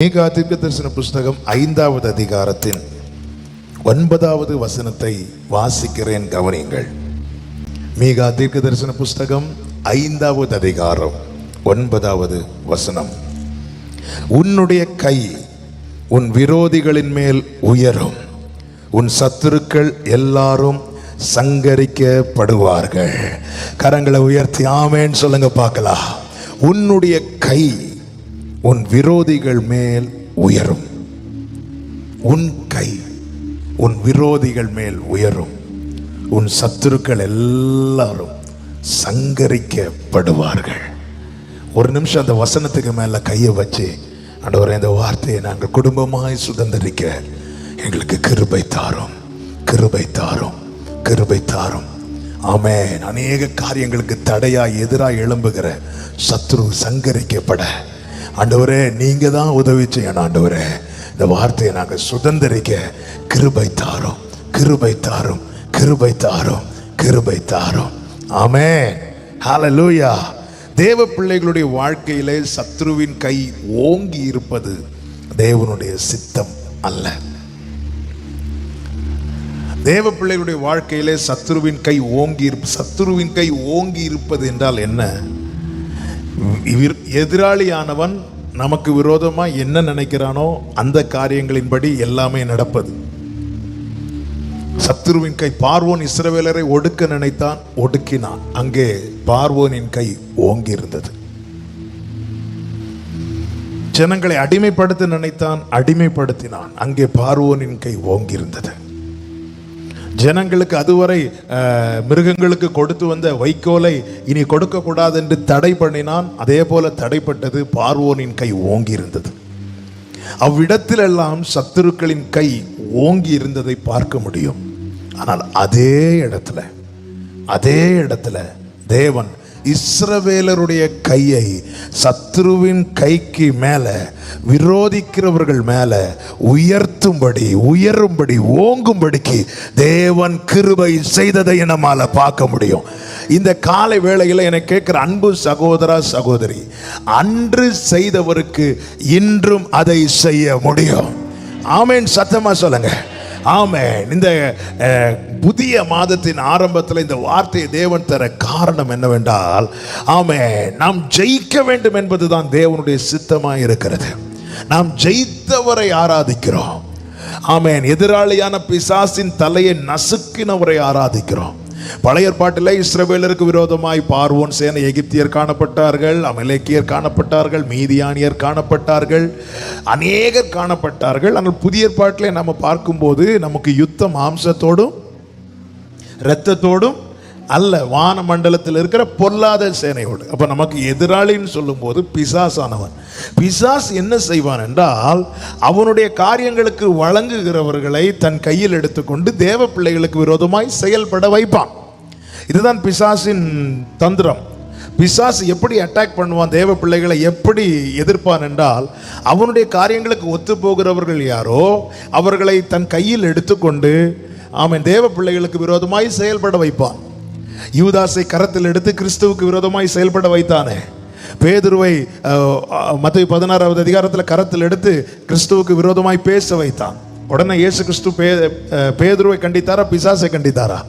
மீகா தீர்க்கதரிசன புஸ்தகம் 5வது அதிகாரத்தின் 9வது வசனத்தை வாசிக்கிறேன், கவனியுங்கள். மீகா தீர்க்கதரிசன புஸ்தகம் 5வது அதிகாரம் 9வது வசனம். உன்னுடைய கை உன் விரோதிகளின் மேல் உயரும், உன் சத்துருக்கள் எல்லாரும் சங்கரிக்கப்படுவார்கள். கரங்களை உயர்த்தி ஆமென் சொல்லுங்க பார்க்கலாம். உன்னுடைய கை உன் விரோதிகள் மேல் உயரும். உன் கை உன் விரோதிகள் மேல் உயரும், உன் சத்துருக்கள் எல்லாரும் சங்கரிக்கப்படுவார்கள். ஒரு நிமிஷம் அந்த வசனத்துக்கு மேல கையை வச்சு, ஆண்டவரே இந்த வார்த்தையை நாங்கள் குடும்பமாய் சுதந்திரிக்க எங்களுக்கு கிருபை தாரும், கிருபை தாரும், கிருபை தாரும். ஆமென். அநேக காரியங்களுக்கு தடையாய் எதிராக எழும்புகிற சத்ரு சங்கரிக்கப்பட ஆண்டவரே நீங்க தான் உதவி செய்யணும். ஆண்டவரே இந்த வார்த்தையை நாங்கள் சுதந்திரிக்க கிருபை தாரும், கிருபை தாரும், கிருபை தாரும், கிருபை தாரும். ஆமென். ஹல்லேலூயா. தேவ பிள்ளைகளுடைய வாழ்க்கையிலே சத்ருவின் கை ஓங்கி இருப்பது தேவனுடைய சித்தம் அல்ல. தேவ பிள்ளைகளுடைய வாழ்க்கையிலே சத்ருவின் கை ஓங்கி இருப்பது என்றால் என்ன? எதிராளியானவன் நமக்கு விரோதமா என்ன நினைக்கிறானோ அந்த காரியங்களின்படி எல்லாமே நடப்பது. சத்ருவின் கை, பார்வோன் இஸ்ரவேலரை ஒடுக்க நினைத்தான், ஒடுக்கினான். அங்கே பார்வோனின் கை ஓங்கி இருந்தது. ஜனங்களை அடிமைப்படுத்த நினைத்தான், அடிமைப்படுத்தினான். அங்கே பார்வோனின் கை ஓங்கி இருந்தது. ஜனங்களுக்கு அதுவரை மிருகங்களுக்கு கொடுத்து வந்த வைக்கோலை இனி கொடுக்க கூடாது என்று தடை பண்ணினான். அதே போல தடைப்பட்டது, பார்வோனின் கை ஓங்கி இருந்தது. அவ்விடத்திலெல்லாம் சத்துருக்களின் கை ஓங்கி இருந்ததை பார்க்க முடியும். ஆனால் அதே இடத்துல தேவன் இஸ்ரவேலருடைய கையை சத்ருவின் கைக்கு மேல, விரோதிக்கிறவர்கள் மேல உயரும்படி ஓங்கும்படிக்கு தேவன் கிருபை செய்ததை நம்மால பார்க்க முடியும். இந்த காலை வேளையில் எனக்கு கேட்கிற அன்பு சகோதரா சகோதரி, அன்று செய்தவருக்கு இன்றும் அதை செய்ய முடியும். ஆமென். சத்தமா சொல்லுங்க ஆமென். இந்த புதிய மாதத்தின் ஆரம்பத்தில் இந்த வார்த்தையை தேவன் தர காரணம் என்னவென்றால், ஆமென், நாம் ஜெயிக்க வேண்டும் என்பதுதான் தேவனுடைய சித்தமாக இருக்கிறது. நாம் ஜெயித்தவரை ஆராதிக்கிறோம். ஆமென். எதிராளியான பிசாசின் தலையை நசுக்கினவரை ஆராதிக்கிறோம். பழைய ஏற்பாட்டிலே இஸ்ரவேலருக்கு விரோதமாய் பார்வோன் சேனை, எகிப்தியர் காணப்பட்டார்கள், அமலேக்கியர் காணப்பட்டார்கள், மீதியானியர் காணப்பட்டார்கள், அநேகர் காணப்பட்டார்கள். ஆனால் புதிய ஏற்பாட்டிலே நம்ம பார்க்கும்போது நமக்கு யுத்தம் மாம்சத்தோடும் இரத்தத்தோடும் அல்ல, வான மண்டலத்தில் இருக்கிற பொல்லாத சேனையோடு. அப்ப நமக்கு எதிராளின்னு சொல்லும் போது பிசாசானவன். பிசாஸ் என்ன செய்வான் என்றால், அவனுடைய காரியங்களுக்கு வழங்குகிறவர்களை தன் கையில் எடுத்துக்கொண்டு தேவ பிள்ளைகளுக்கு விரோதமாய் செயல்பட வைப்பான். இதுதான் பிசாசின் தந்திரம். பிசாசு எப்படி அட்டாக் பண்ணுவான், தேவ பிள்ளைகளை எப்படி எதிர்ப்பான் என்றால், அவனுடைய காரியங்களுக்கு ஒத்து போகிறவர்கள் யாரோ அவர்களை தன் கையில் எடுத்துக்கொண்டு அவன் தேவ பிள்ளைகளுக்கு விரோதமாய் செயல்பட வைப்பான். யூதாசை கரத்தில் எடுத்து கிறிஸ்துவுக்கு விரோதமாய் செயல்பட வைத்தானே. பேதுருவை மத்தேயு 16வது அதிகாரத்தில் கரத்தில் எடுத்து கிறிஸ்துவுக்கு விரோதமாய் பேச வைத்தான். உடனே இயேசு கிறிஸ்து பேதுருவை கண்டித்தாரா, பிசாசை கண்டித்தாரா?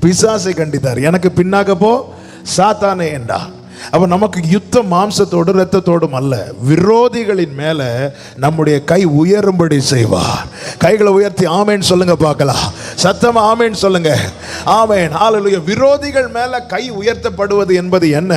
பிசாசை கண்டித்தார். எனக்கு பின்னாக போ சாத்தானே என்றா. அப்ப நமக்கு யுத்தம் மாம்சத்தோடு இரத்தத்தோடும் அல்ல, விரோதிகளின் மேல நம்முடைய கை உயரும்படி செய்வார். கைகளை உயர்த்தி ஆமென் சொல்லுங்க பார்க்கலாம். சத்தமா ஆமென் சொல்லுங்க. ஆமென். ஹல்லேலூயா. விரோதிகள் மேல கை உயர்த்தப்படுவது என்பது என்ன?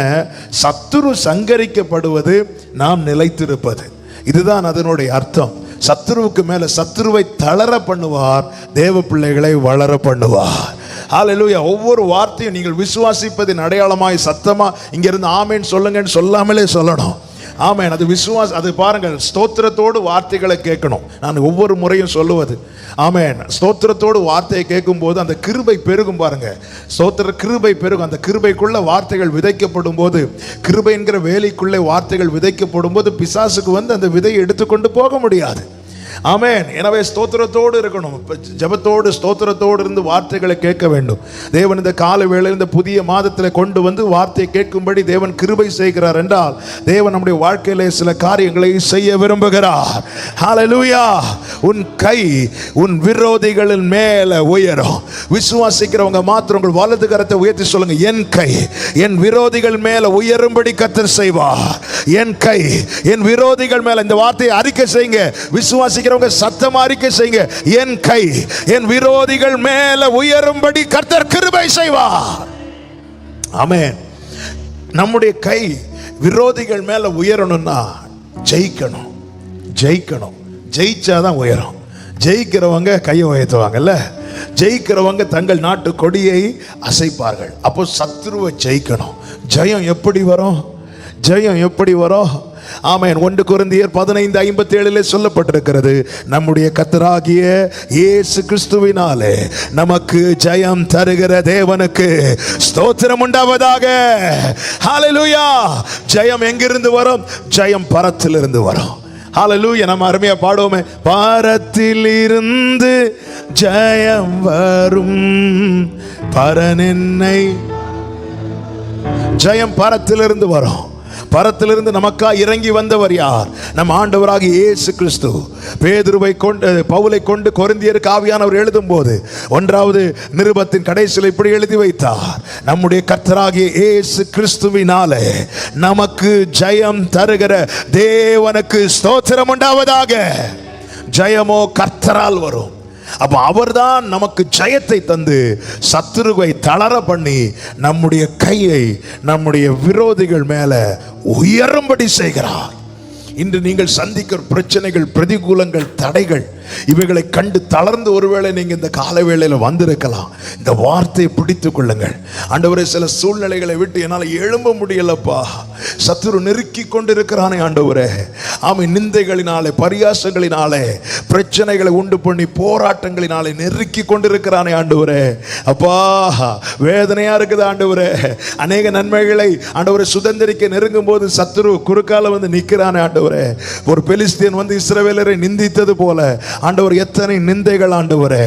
சத்துரு சங்கரிக்கப்படுவது, நாம் நிலைத்திருப்பது. இதுதான் அதனுடைய அர்த்தம். சத்துருவுக்கு மேல சத்துருவை தளர பண்ணுவார், தேவ பிள்ளைகளை வளர பண்ணுவார். ஹல்லேலூயா. ஒவ்வொரு வார்த்தையும் நீங்கள் விசுவாசிப்பதின் அடையாளமாய் சத்தமா இங்கிருந்து ஆமென் சொல்லுங்கன்னு சொல்லாமலே சொல்லணும். ஆமென். அது விசுவாசம். அது பாருங்கள், ஸ்தோத்திரத்தோடு வார்த்தைகளை கேட்கணும். நான் ஒவ்வொரு முறையும் சொல்லுவது, ஆமென், ஸ்தோத்திரத்தோடு வார்த்தையை கேட்கும் போது அந்த கிருபை பெருகும். பாருங்க, ஸ்தோத்திர கிருபை பெருகும். அந்த கிருபைக்குள்ள வார்த்தைகள் விதைக்கப்படும் போது, கிருபை என்கிற வேலைக்குள்ளே வார்த்தைகள் விதைக்கப்படும் போது பிசாசுக்கு அந்த விதையை எடுத்துக்கொண்டு போக முடியாது. ஆமென். எனவே ஸ்தோத்திரத்தோடு இருக்கணும், ஜெபத்தோடு ஸ்தோத்திரத்தோடு இருந்து வார்த்தைகளை கேட்க வேண்டும். தேவன் இந்த கால வேளையில் இந்த புதிய மாதத்தில் கொண்டு வந்து வார்த்தையை கேட்கும்படி தேவன் கிருபை செய்கிறார் என்றால் தேவன் நம்முடைய வாழ்க்கையிலே சில காரியங்களை செய்ய விரும்புகிறார். ஹல்லேலூயா. உன் கை உன் விரோதிகளின் மேல உயரும். விசுவாசிக்கிறவங்க மாத்திரம் உங்கள் வலது கரத்தை உயர்த்தி சொல்லுங்க, என் கை என் விரோதிகள் மேல உயரும்படி கர்த்தர் செய்வார். என் கை என் விரோதிகள் மேல, இந்த வார்த்தையை அறிக்கை செய்யுங்க. விசுவாசிக்கிறவங்க சத்தமா அறிக்கை செய்யுங்க, என் கை என் விரோதிகள் மேல உயரும்படி கர்த்தர் கிருபை செய்வார். ஆமென். நம்முடைய கை விரோதிகள் மேல உயரணும்னா ஜெயிக்கணும். ஜெயிச்சாதான் உயரும். ஜெயிக்கிறவங்க கையை உயர்த்துவாங்கல்ல, ஜெயிக்கிறவங்க தங்கள் நாட்டு கொடியை அசைப்பார்கள். அப்போ சத்துருவை ஜெயிக்கணும். ஜெயம் எப்படி வரும்? ஆமென். 1 கொரிந்தியர் 15:57 சொல்லப்பட்டிருக்கிறது, நம்முடைய கர்த்தராகிய இயேசு கிறிஸ்துவினாலே நமக்கு ஜெயம் தருகிற தேவனுக்கு ஸ்தோத்திரம் உண்டாவதாக. ஹல்லேலூயா. ஜெயம் எங்கிருந்து வரும்? ஜெயம் பரத்திலிருந்து வரும். ஹல்லேலூயா. நம்ம அருமையா பாடுவோமே, பரத்திலிருந்து ஜெயம் வரும் பரன் என்னை. ஜெயம் பரத்திலிருந்து வரும். பரத்திலிருந்து நமக்கா இறங்கி வந்தவர் யார்? நம் ஆண்டவராகிய இயேசு கிறிஸ்து. பேதுருவை கொண்டு பவுலை கொண்டு கொரிந்தியருக்கு ஆவியானவர் எழுதும் போது 1வது நிருபத்தின் கடைசியில் இப்படி எழுதி வைத்தார், நம்முடைய கர்த்தராகிய இயேசு கிறிஸ்துவினாலே நமக்கு ஜெயம் தருகிற தேவனுக்கு ஸ்தோத்திரம் உண்டாவதாக. ஜெயமோ கர்த்தரால் வரும். அப்ப அவர்தான் நமக்கு ஜெயத்தை தந்து சத்துருவை தளர பண்ணி நம்முடைய கையை நம்முடைய விரோதிகள் மேல உயரும்படி செய்கிறார். இன்று நீங்கள் சந்திக்கிற பிரச்சனைகள், பிரதிகூலங்கள், தடைகள், இவைகளை கண்டு தளர்ந்து ஒருவேளை நீங்க இந்த கால வேளையில் வந்திருக்கலாம். இந்த வார்த்தையை பிடித்துக் கொள்ளுங்கள். ஆண்டவரே, சில சூழ்நிலைகளை விட்டு என்னால் எழும்ப முடியலப்பா, சத்துரு நெருக்கி கொண்டிருக்கிறானே ஆண்டவரே. ஆமென். நிந்தைகளினாலே, பரியாசங்களினாலே, பிரச்சனைகளை உண்டு பண்ணி போராட்டங்களினாலே நெருக்கி கொண்டிருக்கிறானே ஆண்டவரே. அப்பா, வேதனையா இருக்குது ஆண்டவரே. அநேக நன்மைகளை ஆண்டவரை சுதந்திரிக்க நெருங்கும் போது சத்துரு குறுக்கால வந்து நிற்கிறானே ஆண்டவரே. ஒரு பெலிஸ்தியன் வந்து இஸ்ரவேலரை நிந்தித்தது போல ஆண்டவர் எத்தனை நிந்தைகள் ஆண்டவரே.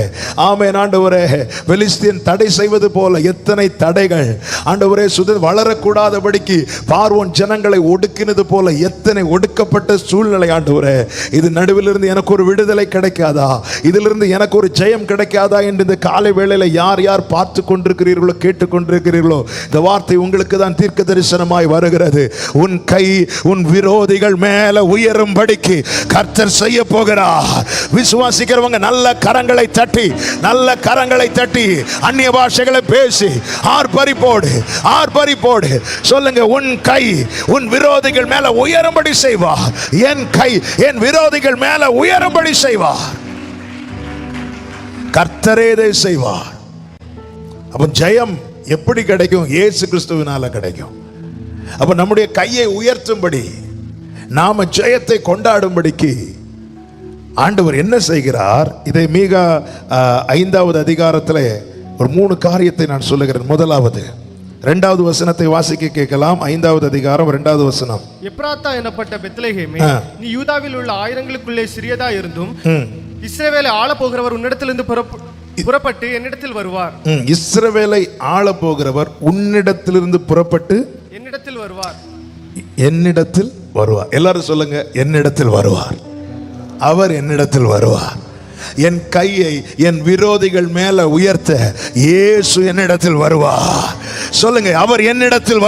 ஆமென் ஆண்டவரே. பெலிஸ்தியன் தடை செய்வது போல எத்தனை தடைகள் ஆண்டவரே. வளரக்கூடாதபடிக்கு பார்வோன் ஜனங்களை ஒடுக்கினது போல எத்தனை ஒடுக்கப்பட்ட சூழ்நிலை ஆண்டவரே. இது நடுவிலிருந்து எனக்கு ஒரு விடுதலை கிடைக்காதா? இதிலிருந்து எனக்கு ஒரு ஜெயம் கிடைக்காதா என்று இந்த காலை வேளையில யார் யார் பார்த்து கொண்டிருக்கிறீர்களோ, கேட்டுக்கொண்டிருக்கிறீர்களோ, இந்த வார்த்தை உங்களுக்கு தான் தீர்க்க தரிசனமாய் வருகிறது. உன் கை உன் விரோதிகள் மேல உயரும்படிக்கு கர்த்தர் செய்ய போகிறார். விசுவாசிக்கிறவங்க நல்ல கரங்களை தட்டி அந்நிய பாஷைகளை பேசி ஆர்ப்பரிப்போடு சொல்லுங்க, உன் கை உன் விரோதிகள் மேல உயரும்படி செய்வார். என் கை என் விரோதிகள் மேல உயரும்படி செய்வார். கர்த்தரே இதை செய்வார். அப்ப ஜெயம் எப்படி கிடைக்கும்? இயேசு கிறிஸ்துவினால கிடைக்கும். அப்ப நம்முடைய கையை உயர்த்தும்படி, நாம ஜெயத்தை கொண்டாடும்படிக்கு ஆண்டவர் என்ன செய்கிறார்? இதை மீகா 5வது அதிகாரத்தில் ஒரு 3 காரியத்தை நான் சொல்லுகிறேன். முதலாவது 2வது வசனத்தை வாசிக்க கேட்கலாம். 5வது அதிகாரம் 2வது வசனம். எப்ராத்தா எனப்பட்ட பெத்லெகேமே, நீ யூதாவில் உள்ள ஆயிரங்களுக்குள்ளே சிறியதா இருந்தும் இஸ்ரவேலை ஆள போகிறவர் உன்னிடத்திலிருந்து புறப்பட்டு என்னிடத்தில் வருவார். இஸ்ரவேலை ஆள போகிறவர் உன்னிடத்திலிருந்து புறப்பட்டு என்னிடத்தில் வருவார். எல்லாரும் சொல்லுங்க, என்னிடத்தில் வருவார். அவர் என்னிடத்தில் வருவார். என் கையை என் விரோதிகள் மேல உயர்த்த இயேசு என்னிடத்தில் வருவார். சொல்லுங்க, அவர் என்னிடத்தில்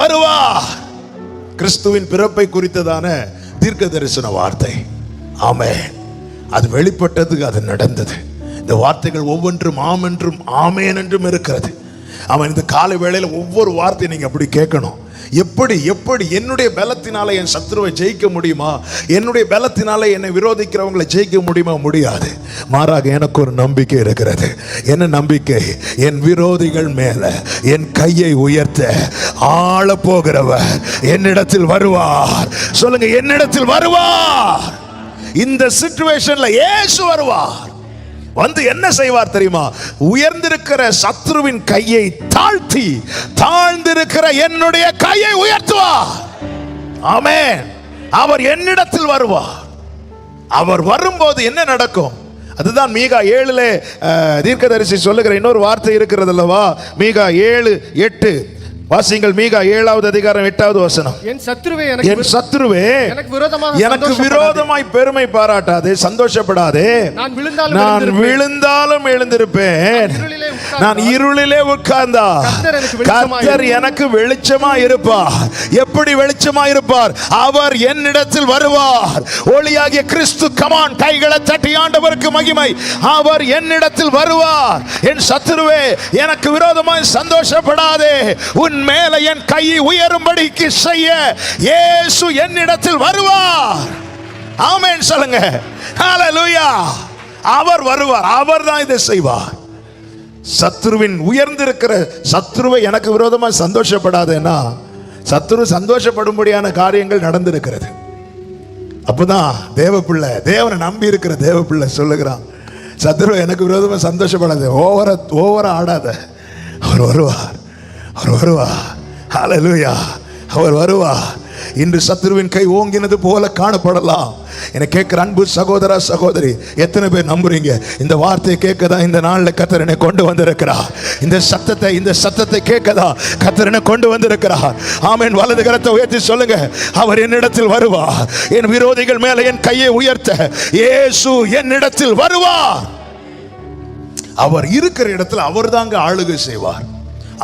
வருவார். கிறிஸ்துவின் பிறப்பை குறித்ததான தீர்க்க தரிசன வார்த்தை. ஆமென். அது வெளிப்பட்டது, அது நடந்தது. இந்த வார்த்தைகள் ஒவ்வொன்றும் ஆம் என்றும் ஆமேன் என்றும் இருக்கிறது. அவன் இந்த காலை வேளையில் ஒவ்வொரு வார்த்தையை நீங்க அப்படி கேட்கணும். எப்படி என்னுடைய பலத்தினால என் சத்துருவை ஜெயிக்க முடியுமா? என்னுடைய பலத்தினால என்னை விரோதிக்கிறவங்களை ஜெயிக்க முடியுமா? முடியாது. மாறாக எனக்கு ஒரு நம்பிக்கை இருக்கிறது. என்ன நம்பிக்கை? என் விரோதிகள் மேல என் கையை உயர்த்த ஆள போகிறவர் என்னிடத்தில் வருவார். சொல்லுங்க, என்னிடத்தில் வருவார். இந்த சிச்சுவேஷன்ல இயேசு வருவார். வந்து என்ன செய்வார் தெரியுமா? உயர்ந்திருக்கிற சத்ருவின் கையை தாழ்த்தி தாழ்ந்திருக்கிற என்னுடைய கையை உயர்த்துவார். ஆமென். அவர் என்னிடத்தில் வருவார். அவர் வரும்போது என்ன நடக்கும்? அதுதான் மீகா 7 தீர்க்கதரிசி சொல்லுகிற இன்னொரு வார்த்தை இருக்கிறது அல்லவா? மீகா 7:8 வாசிங்கள். மீகா 7வது அதிகாரம் 8வது வசனம். என் சத்துருவே எனக்கு விரோதமாய் பெருமை பாராட்டாதே, சந்தோஷப்படாதே. நான் விழுந்தாலும் எழுந்திருப்பேன், நான் இருளிலே உட்கார்ந்தா கர்த்தர் எனக்கு வெளிச்சமா இருப்பார். எப்படி வெளிச்சமா இருப்பார்? அவர் என்னிடத்தில் வருவார். ஒளியாகிய கிறிஸ்து, கமான், கைகளை தட்டி ஆண்டவருக்கு மகிமை. அவர் என்னிடத்தில் வருவார். என் சத்துருவே எனக்கு விரோதமாய் சந்தோஷப்படாதே, உன் மேல என் கையை உயரும்படிக்கு செய்ய இயேசு என்னிடத்தில் வருவார். ஆமென் சொல்லுங்க. ஹalleluya. அவர் வருவார். அவர் தான் இதை செய்வார். சத்துருவின் உயர்ந்திருக்கிற சத்துருவை எனக்கு விரோதமா சந்தோஷப்படாதேன்னா, சத்துரு சந்தோஷப்படும்படியான காரியங்கள் நடந்திருக்கிறது. அப்பதான் தேவ பிள்ளை, தேவனை நம்பி இருக்கிற தேவ பிள்ளை சொல்லுகிறான், சத்துருவை எனக்கு விரோதமா சந்தோஷப்படாத, ஓவரா ஆடாத. அவர் வருவார், அவர் வருவார். ஹalleluya. அவர் வருவார். இன்று சத்துருவின் கை ஓங்கினது போல காணப்படலாம். என்னை கேட்கிற அன்பு சகோதரா சகோதரி, எத்தனை பேர் நம்புறீங்க இந்த வார்த்தையை கேட்கதான் இந்த நாளில் கர்த்தர் என்னை கொண்டு வந்திருக்கிறார்? இந்த சத்தத்தை கேட்கதான் கர்த்தர் என்னை கொண்டு வந்திருக்கிறார். ஆமென். வலது கரத்தை உயர்த்தி சொல்லுங்க, அவர் என்னிடத்தில் வருவார். என் விரோதிகள் மேல என் கையை உயர்த்த இயேசு என்னிடத்தில் வருவார். அவர் இருக்கிற இடத்துல அவர் தாங்க ஆளுகை செய்வார்.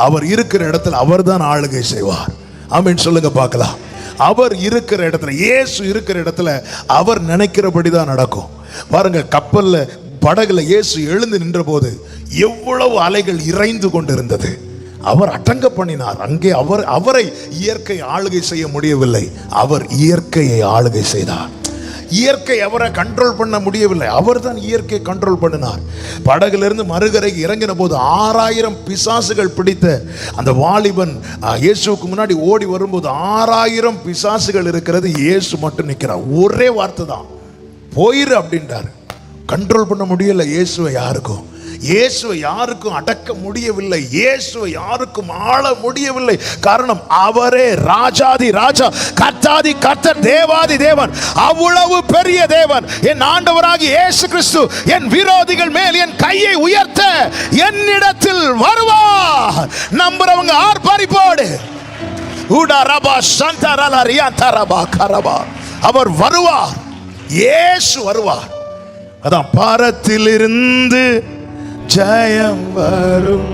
அவர் இருக்கிற இடத்துல அவர் தான் ஆளுகை செய்வார். ஆமென் சொல்லுங்க பார்க்கலாம். அவர் இருக்கிற இடத்துல, இயேசு இருக்கிற இடத்துல அவர் நினைக்கிறபடி தான் நடக்கும். பாருங்க, கப்பல்ல, படகுல இயேசு எழுந்து நின்ற போது எவ்வளவு அலைகள் இறைந்து கொண்டிருந்தது. அவர் அடங்க பண்ணினார். அங்கே அவரை இயற்கை ஆளுகை செய்ய முடியவில்லை, அவர் இயற்கையை ஆளுகை செய்தார். இயற்கை அவரை கண்ட்ரோல் பண்ண முடியவில்லை, அவர் தான் இயற்கை கண்ட்ரோல் பண்ணினார். படகுலிருந்து மறுகரைக்கு இறங்கின போது 6000 பிசாசுகள் பிடித்த அந்த வாலிபன் இயேசுவுக்கு முன்னாடி ஓடி வரும்போது 6000 பிசாசுகள் இருக்கிறது, இயேசு மட்டும் நிற்கிறார். ஒரே வார்த்தை தான், போயிரு அப்படின்றார். கண்ட்ரோல் பண்ண முடியல இயேசுவை. இயேசுவை யாருக்கும் அடக்க முடியவில்லை, இயேசுவை யாருக்கும் ஆள முடியவில்லை. காரணம், அவரே ராஜாதி ராஜா, கர்த்தாதி கர்த்தர், தேவாதி தேவன், அவ்வளவு பெரிய தேவன். என் ஆண்டவராகிய இயேசு கிறிஸ்து என் விரோதிகள் மேல் என் கையை உயர்த்த என்னிடத்தில் வருவார். நம்புறவங்க ஆர்ப்பரிப்போடு அவர் வருவார். இயேசு வருவார். அதான் பரத்திலிருந்து ஜெயம் வரும்.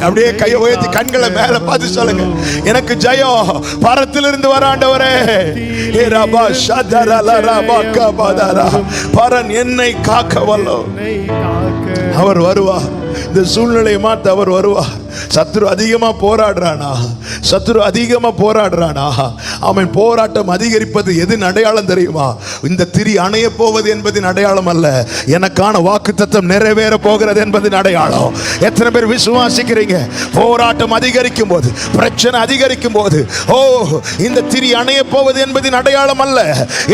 அப்படியே கையை உயர்த்தி கண்களை மேல பார்த்து சொல்லுங்க, எனக்கு ஜெயம் பரத்திலிருந்து வர ஆண்டவரே. பரன் என்னை காக்க வல்லோ. அவர் வருவார். இந்த சூழ்நிலையை மாற்ற அவர் வருவார். சத்துரு அதிகமா போராடுறானா? அவன் போராட்டம் அதிகரிப்பது எதின் அடையாளம் தெரியுமா? இந்த திரி அணைய போவது என்பதின் அடையாளம் அல்ல, எனக்கான வாக்குத்தத்தம் நிறைவேற போகிறது என்பதின் அடையாளம். எத்தனை பேர் விசுவாசிக்கிறீங்க? போராட்டம் அதிகரிக்கும் போது, பிரச்சனை அதிகரிக்கும் போது, ஓ, இந்த திரி அணைய போவது என்பதின் அடையாளம் அல்ல,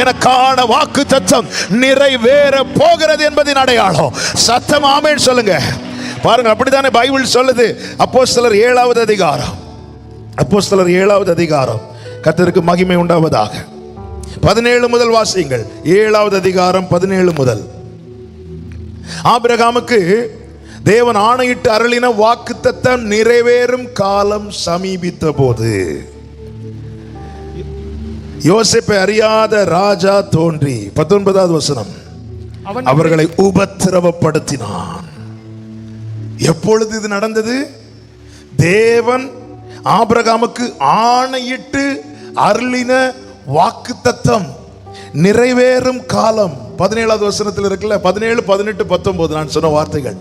எனக்கான வாக்குத்தத்தம் நிறைவேற போகிறது என்பதின் அடையாளம். சத்தம் ஆமென் சொல்லுங்க. பாருங்க, அப்படித்தானே பைபிள் சொல்லுது. அப்போஸ்தலர் 7வது அதிகாரம், கர்த்தருக்கு மகிமை உண்டாவதாக. 17 முதல் வாசியுங்கள். 7வது அதிகாரம் 17 முதல். ஆபிரகாமுக்கு தேவன் ஆணையிட்டு அருளின வாக்குத்தத்தம் நிறைவேறும் காலம் சமீபித்த போது யோசேப்பை அறியாத ராஜா தோன்றி, 19வது வசனம், அவர்களை உபத்திரவப்படுத்தினான். எப்பொழுது இது நடந்தது? தேவன் ஆபிரகாமுக்கு ஆணையிட்டு அருளின வாக்குத்தத்தம் நிறைவேறும் காலம். 17வது வசனத்தில் இருக்குல்ல, 17, 18, 19 நான் சொன்ன வார்த்தைகள்.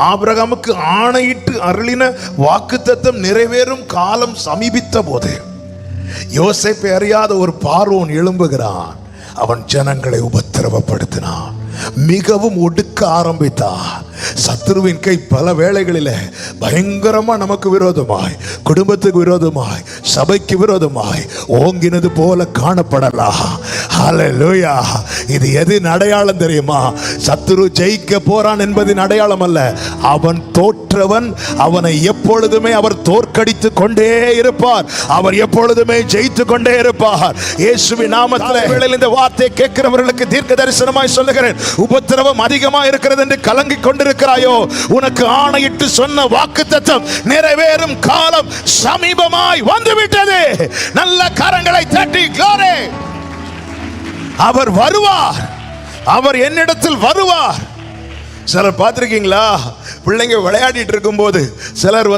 ஆபிரகாமுக்கு ஆணையிட்டு அருளின வாக்குத்தத்தம் நிறைவேறும் காலம் சமீபித்த போது யோசேப்பை அறியாத ஒரு பார்வோன் எழும்புகிறான். அவன் ஜனங்களை உபத்திரவப்படுத்தினான், மிகவும் ஒடுக்க ஆரம்பித்தார். சத்துருவின் கை பல வேளைகளில் பயங்கரமா நமக்கு விரோதமாய், குடும்பத்துக்கு விரோதமாய், சபைக்கு விரோதமாய் ஓங்கினது போல காணப்படலாம். ஹல்லேலூயா. இது எதின் அடையாளம் தெரியுமா? சத்துரு ஜெயிக்க போறான் என்பதின் அடையாளம் அல்ல. அவன் தோற்றவன், அவனை எப்பொழுதுமே அவர் தோற்கடித்து கொண்டே இருப்பார். அவர் எப்பொழுதுமே ஜெயித்து கொண்டே இருப்பார். இயேசுவின் நாமத்தில் இந்த வார்த்தை கேட்கிறவர்களுக்கு தீர்க்க தரிசனமாய் சொல்லுகிறேன். உபத்திரவம் அதிகமாக இருக்கிறது என்று கலங்கிக் கொண்டிருக்கிறாயோ, உனக்கு ஆணையிட்டு சொன்ன வாக்குத்தத்தம் நிறைவேறும் காலம் சமீபமாய் வந்துவிட்டது. நல்ல கரங்களை தட்டி glory. அவர் வருவார், அவர் என்னிடத்தில் வருவார். சிலர் பார்த்துருக்கீங்களா? பிள்ளைங்க விளையாடிட்டு இருக்கும்போது சிலர்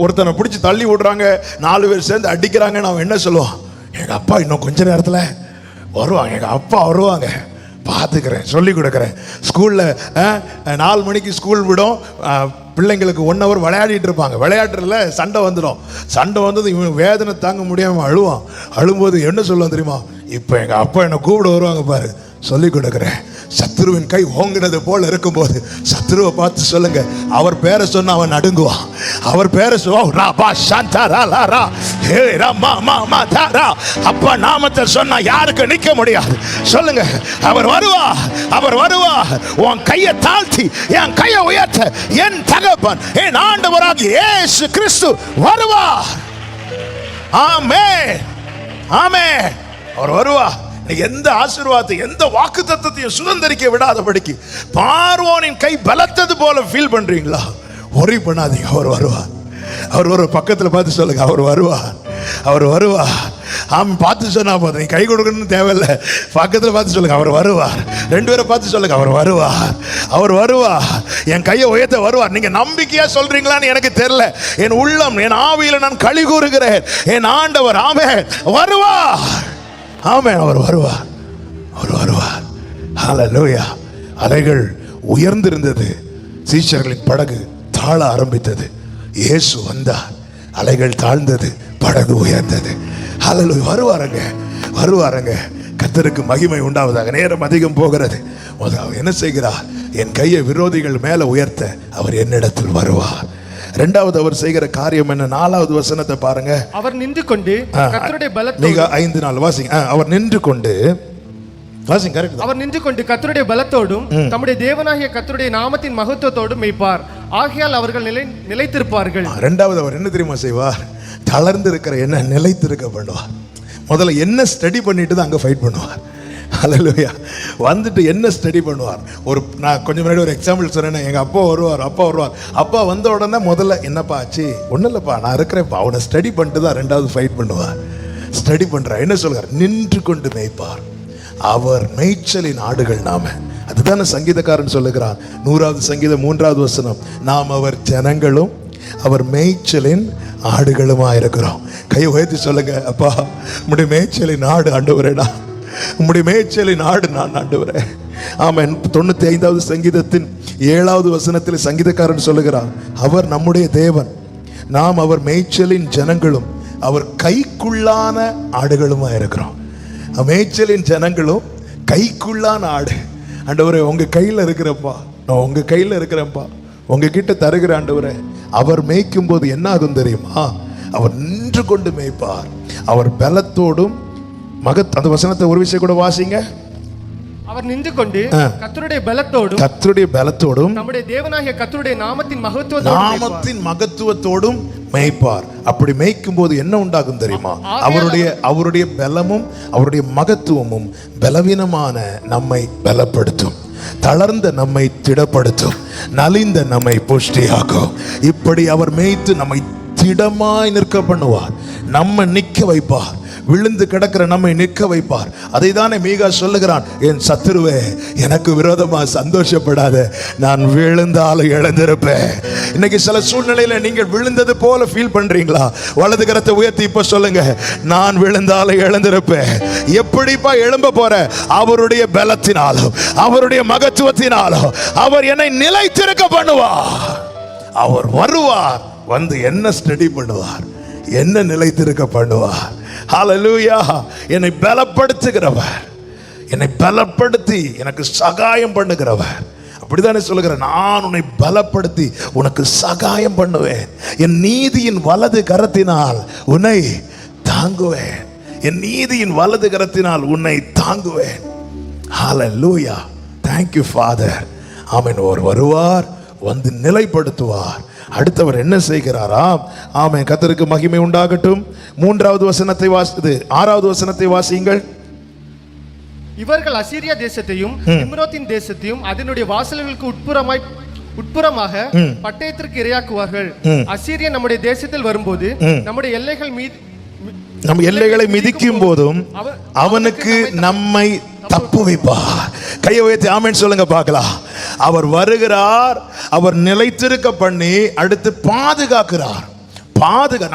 ஒருத்தனை பிடிச்சி தள்ளி விடுறாங்க, 4 பேர் சேர்ந்து அடிக்கிறாங்க. நான் என்ன சொல்லுவான்? எங்கள் அப்பா இன்னும் கொஞ்ச நேரத்தில் வருவாங்க, எங்கள் அப்பா வருவாங்க, பார்த்துக்கிறேன், சொல்லி கொடுக்குறேன். ஸ்கூலில் 4 மணிக்கு ஸ்கூல் விடும், பிள்ளைங்களுக்கு 1 hour விளையாடிட்டு இருப்பாங்க. விளையாட்டுல சண்டை வந்துடும். சண்டை வந்தது இவன் வேதனை தாங்க முடியாமல் அழுவான். அழும்போது என்ன சொல்லுவான் தெரியுமா? இப்போ எங்கள் அப்பா என்னை கூப்பிட வருவாங்க பாரு, சொல்லி கொடுக்குறேன். சத்துருவின் கை ஓங்கினது போல இருக்கும்போது சத்துருவை பார்த்து சொல்லுங்க, அவர் பேரை சொன்ன அவன் நடுங்குவான். அவர் பேரை அப்பா நாமத்தை சொன்னா யாருக்கு நிக்க முடியாது? சொல்லுங்க, அவர் வருவா, அவர் வருவா. உன் கையை தாழ்த்தி என் கையை உயர்த்த என் தகப்பன், என் ஆண்டவராகிய இயேசு கிறிஸ்து வருவார். ஆமென், ஆமென். அவர் வருவா. எந்த ஆசீர்வாதத்தை, எந்த வாக்கு தத்தத்தையும் சுதந்திரிக்க விடாதபடிக்கு பார்வோனின் கை பலத்தது போல ஃபீல் பண்றீங்களா? ஒரி பண்ணாதீங்க, அவர் வருவார். அவர் ஒரு பக்கத்தில் பார்த்து சொல்லுங்க, அவர் வருவார், அவர் வருவார். அவன் பார்த்து சொன்னா போதும், நீ கை கொடுக்கணும்னு தேவையில்லை. பக்கத்தில் பார்த்து சொல்லுங்க, அவர் வருவார். 2 பேரை பார்த்து சொல்லுங்க, அவர் வருவார், அவர் வருவார். என் கையை உயர்த்த வருவார். நீங்க நம்பிக்கையா சொல்றீங்களான்னு எனக்கு தெரியல. என் உள்ளம், என் ஆவியில நான் களி கூறுகிறேன். என் ஆண்டவர் ஆமென் வருவார், ஆமென், அவர் வருவார், அவர் வருவார். ஹல்லேலூயா. அலைகள் உயர்ந்திருந்தது, சீஷர்களின் படகு தாழ ஆரம்பித்தது. இயேசு வந்தார், அலைகள் தாழ்ந்தது, படகு உயர்ந்தது. ஹல்லேலூயா. வருவாருங்க, வருவாருங்க. கர்த்தருக்கு மகிமை உண்டாவதாக. நேரம் அதிகம் போகிறது. அவர் என்ன செய்கிறார்? என் கையை விரோதிகள் மேல உயர்த்த அவர் என்னிடத்தில் வருவார். 2வது அவர் செய்கிற காரியம் என்ன? 4வது வசனத்தை பாருங்க. அவர் நின்று கொண்டு கர்த்தருடைய பலத்தோடு 5:4 வாசிங்க. அவர் நின்று கொண்டு வாசிங்க, கரெக்ட். அவர் நின்று கொண்டு கர்த்தருடைய பலத்தோடும் தம்முடைய தேவனாகிய கர்த்தருடைய நாமத்தின் மகத்துவத்தோடும் மேய்ப்பார். ஆகையால் அவர்கள் நிலைத்திருப்பார்கள். 2வது அவர் என்ன தெரியுமா செய்வார்? தளர்ந்து இருக்கிற என்ன நிலைத்திருக்க பண்ணுவார். முதல்ல என்ன ஸ்டடி பண்ணிட்டு தான் அங்க ஃபைட் பண்ணுவார். ஹல்லேலூயா. வந்துட்டு என்ன ஸ்டடி பண்ணுவார்? நான் கொஞ்சம் முன்னாடி ஒரு எக்ஸாம்பிள் சொன்னேன். எங்கள் அப்பா வருவார், அப்பா வருவார். அப்பா வந்த உடனே முதல்ல என்னப்பா ஆச்சு? ஒன்றும் இல்லைப்பா, நான் இருக்கிறேன்ப்பா. அவனை ஸ்டடி பண்ணிட்டு தான் 2வது ஃபைட் பண்ணுவார். ஸ்டடி பண்ணுறார். என்ன சொல்கிறார்? நின்று கொண்டு மேய்ப்பார். அவர் மேய்ச்சலின் ஆடுகள் நாம. அதுதானே சங்கீதக்காரன் சொல்லுகிறான். 100வது சங்கீதம் 3வது வசனம். நாம் அவர் ஜனங்களும் அவர் மேய்ச்சலின் ஆடுகளுமா இருக்கிறோம். கையை உயர்த்தி சொல்லுங்க, அப்பா உம்முடைய மேய்ச்சலின் ஆடு ஆண்டவரேடா, உம்முடைய மேய்ச்சலின் ஆடு நான் ஆண்டவரே. ஆமென். 95வது சங்கீதத்தின் 7வது வசனத்தில் சங்கீதக்காரன் சொல்லுகிறார், அவர் நம்முடைய தேவன், நாம் அவர் மேய்ச்சலின் ஜனங்களும் அவர் கைக்குள்ளான ஆடுகளுமா இருக்கிறோம். மேய்ச்சலின் ஜனங்களும் கைக்குள்ளான ஆடு. ஆண்டவரே உங்க கையில் இருக்கிறப்பா, நான் உங்க கையில் இருக்கிறேன்ப்பா, உங்ககிட்ட தருகிற ஆண்டவரே. அவர் மேய்க்கும் போது என்ன ஆகும் தெரியுமா? அவர் நின்று கொண்டு மேய்ப்பார். அவர் பலத்தோடும் அந்த வசனத்தை ஒரு விஷயம் கூட வாசிங்க. அவர் நின்று கொண்டு கர்த்தருடைய பலத்தோடும் நம்முடைய தேவனாகிய கர்த்தருடைய நாமத்தின் மகத்துவத்தோடும் மேய்ப்பார். அப்படி மேய்க்கும் போது என்ன உண்டாகும் தெரியுமா? அவருடைய பலமும் அவருடைய மகத்துவமும் பலவீனமான நம்மை பலப்படுத்தும், தளர்ந்த நம்மை திடப்படுத்தும், நலிந்த நம்மை புஷ்டியாக்கும். இப்படி அவர் மேய்த்து நம்மை திடமாய் நிற்க பண்ணுவார். நம்ம நிற்க வைப்பார். விழுந்து கிடக்கிற நம்மை நிற்க வைப்பார். அதை தானே மீகா சொல்லுகிறான், என் சத்துருவே எனக்கு விரோதமா சந்தோஷப்படாத, நான் விழுந்தாலும் எழுந்திருப்பேன். இன்னைக்கு சில சூழ்நிலையில நீங்கள் விழுந்தது போல ஃபீல் பண்றீங்களா? வலது கரத்தை உயர்த்தி இப்ப சொல்லுங்க, நான் விழுந்தாலும் எழுந்திருப்பேன். எப்படிப்பா எழும்ப போற? அவருடைய பலத்தினாலும் அவருடைய மகத்துவத்தினாலும் அவர் என்னை நிலைத்திருக்க பண்ணுவார். அவர் வருவார், வந்து என்ன ஸ்டடி பண்ணுவார், என்ன நிலைத்திருக்க பண்ணுவார். ஹல்லேலூயா. என்னை பலப்படுத்துகிறவர், என்னை பலப்படுத்தி எனக்கு சகாயம் பண்ணுகிறவர். அப்படித்தானே சொல்லுகிற, நான் உன்னை பலப்படுத்தி உனக்கு சகாயம் பண்ணுவேன், என் நீதியின் வலது கரத்தினால் உன்னை தாங்குவேன். என் நீதியின் வலது கரத்தினால் உன்னை தாங்குவேன். ஹல்லேலூயா. Thank you Father. ஆமென். அவர் வருவார், வந்து நிலைப்படுத்துவார். அடுத்தவர் என்ன செய்கிறாராம்? ஆமென். கர்த்தருக்கு மகிமை உண்டாகட்டும். 3வது வசனத்தை ஆறாவது வசனத்தை வாசியுங்கள். இவர்கள் அசீரியா தேசத்தையும் நிம்ரோத்தின் தேசத்தையும் அதனுடைய வாசல்களுக்கு உட்புறமாக பட்டயத்திற்கு இரையாக்குவார்கள். அசீரியன் நம்முடைய தேசத்தில் வரும்போது நம்முடைய எல்லைகளை மிதிக்கும் போதும் அவனுக்கு நம்மை தப்புவிப்பார். கையை உயர்த்தி ஆமென் சொல்லுங்க பார்க்கலாம். அவர் வருகிறார், அவர் நிலைத்திருக்க பண்ணி அடுத்து பாதுகாக்கிறார்.